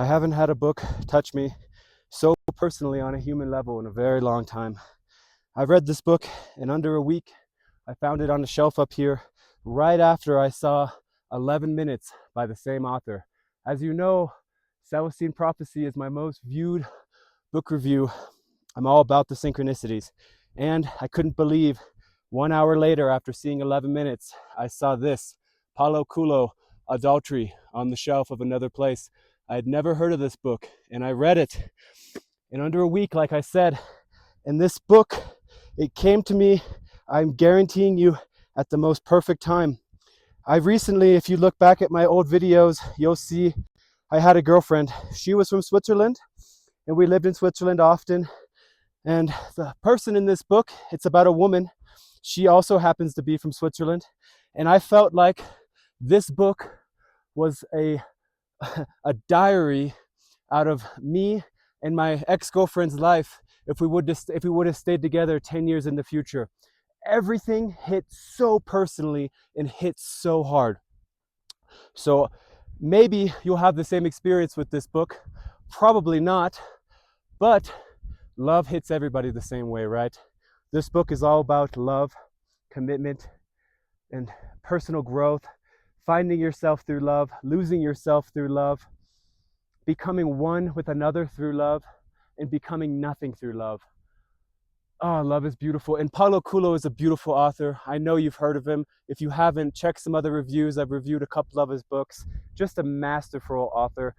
I haven't had a book touch me so personally on a human level in a very long time. I read this book in under a week. I found it on the shelf up here right after I saw 11 Minutes by the same author. As you know, Celestine Prophecy is my most viewed book review. I'm all about the synchronicities. And I couldn't believe 1 hour later, after seeing 11 Minutes, I saw this, Paulo Coelho, Adultery, on the shelf of another place. I had never heard of this book, and I read it in under a week, like I said. And this book, it came to me, I'm guaranteeing you, at the most perfect time. I recently, if you look back at my old videos, you'll see I had a girlfriend. She was from Switzerland, and we lived in Switzerland often. And the person in this book, it's about a woman. She also happens to be from Switzerland. And I felt like this book was a diary out of me and my ex-girlfriend's life if we would have stayed together 10 years in the future. Everything hit so personally and hit so hard. So maybe you'll have the same experience with this book. Probably not, but love hits everybody the same way, right? This book is all about love, commitment, and personal growth, finding yourself through love, losing yourself through love, becoming one with another through love, and becoming nothing through love. Oh, love is beautiful. And Paulo Coelho is a beautiful author. I know you've heard of him. If you haven't, check some other reviews. I've reviewed a couple of his books. Just a masterful author.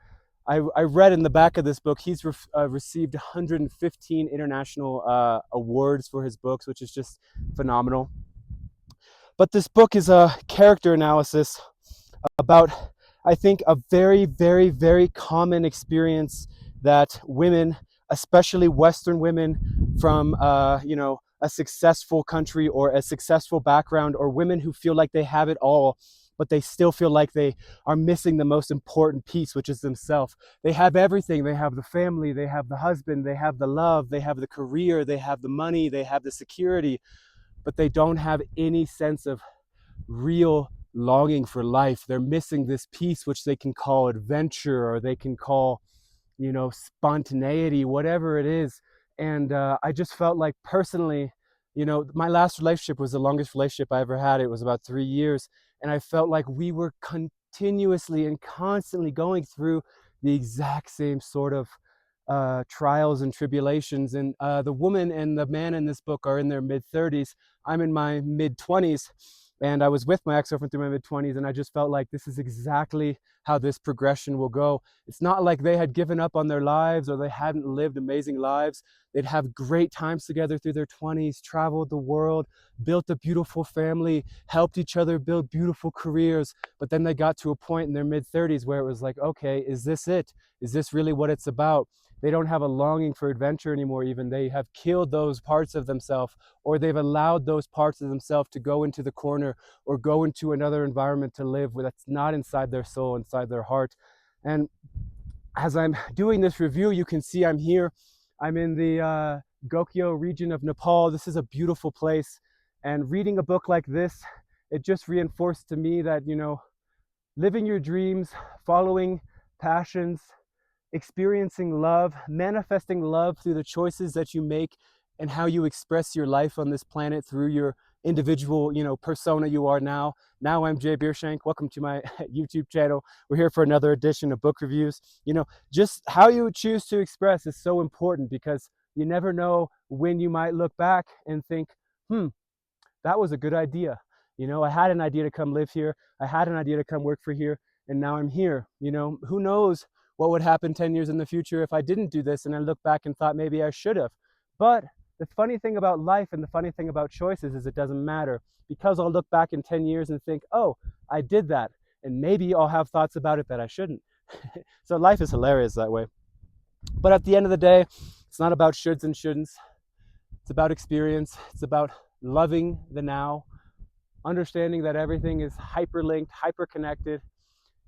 I read in the back of this book, he's received 115 international awards for his books, which is just phenomenal. But this book is a character analysis about, I think, a very, very, very common experience that women, especially Western women from, a successful country or a successful background, or women who feel like they have it all, but they still feel like they are missing the most important piece, which is themselves. They have everything. They have the family, they have the husband, they have the love, they have the career, they have the money, they have the security, but they don't have any sense of real longing for life. They're missing this piece, which they can call adventure, or they can call, spontaneity, whatever it is. And I just felt like personally, my last relationship was the longest relationship I ever had. It was about 3 years. And I felt like we were continuously and constantly going through the exact same sort of trials and tribulations. And the woman and the man in this book are in their mid-30s. I'm in my mid-20s. And I was with my ex-girlfriend through my mid-20s, and I just felt like this is exactly how this progression will go. It's not like they had given up on their lives or they hadn't lived amazing lives. They'd have great times together through their 20s, traveled the world, built a beautiful family, helped each other build beautiful careers. But then they got to a point in their mid-30s where it was like, okay, is this it? Is this really what it's about? They don't have a longing for adventure anymore even. They have killed those parts of themselves, or they've allowed those parts of themselves to go into the corner or go into another environment to live where that's not inside their soul, inside their heart. And as I'm doing this review, you can see I'm here. I'm in the Gokyo region of Nepal. This is a beautiful place. And reading a book like this, it just reinforced to me that, living your dreams, following passions, experiencing love, manifesting love through the choices that you make and how you express your life on this planet through your individual, persona you are now. Now I'm Jay Beershank. Welcome to my YouTube channel. We're here for another edition of book reviews. Just how you choose to express is so important, because you never know when you might look back and think, that was a good idea. I had an idea to come live here. I had an idea to come work for here, and now I'm here. Who knows what would happen 10 years in the future if I didn't do this and I look back and thought maybe I should have. But the funny thing about life and the funny thing about choices is it doesn't matter, because I'll look back in 10 years and think, oh, I did that. And maybe I'll have thoughts about it that I shouldn't. So life is hilarious that way. But at the end of the day, it's not about shoulds and shouldn'ts. It's about experience. It's about loving the now, understanding that everything is hyperlinked, hyperconnected,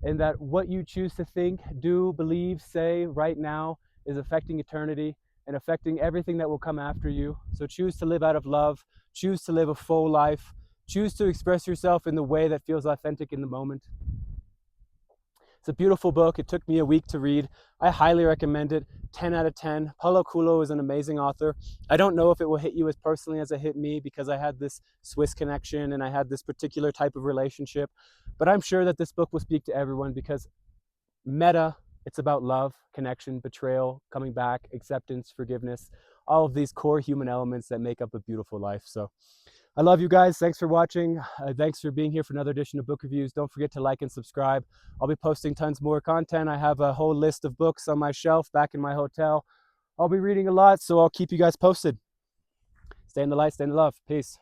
and that what you choose to think, do, believe, say right now is affecting eternity and affecting everything that will come after you. So choose to live out of love, choose to live a full life, choose to express yourself in the way that feels authentic in the moment. It's a beautiful book. It took me a week to read. I highly recommend it. 10 out of 10. Paulo Coelho is an amazing author. I don't know if it will hit you as personally as it hit me because I had this Swiss connection and I had this particular type of relationship. But I'm sure that this book will speak to everyone because meta, it's about love, connection, betrayal, coming back, acceptance, forgiveness, all of these core human elements that make up a beautiful life. So I love you guys. Thanks for watching. Thanks for being here for another edition of Book Reviews. Don't forget to like and subscribe. I'll be posting tons more content. I have a whole list of books on my shelf back in my hotel. I'll be reading a lot, so I'll keep you guys posted. Stay in the light, stay in the love. Peace.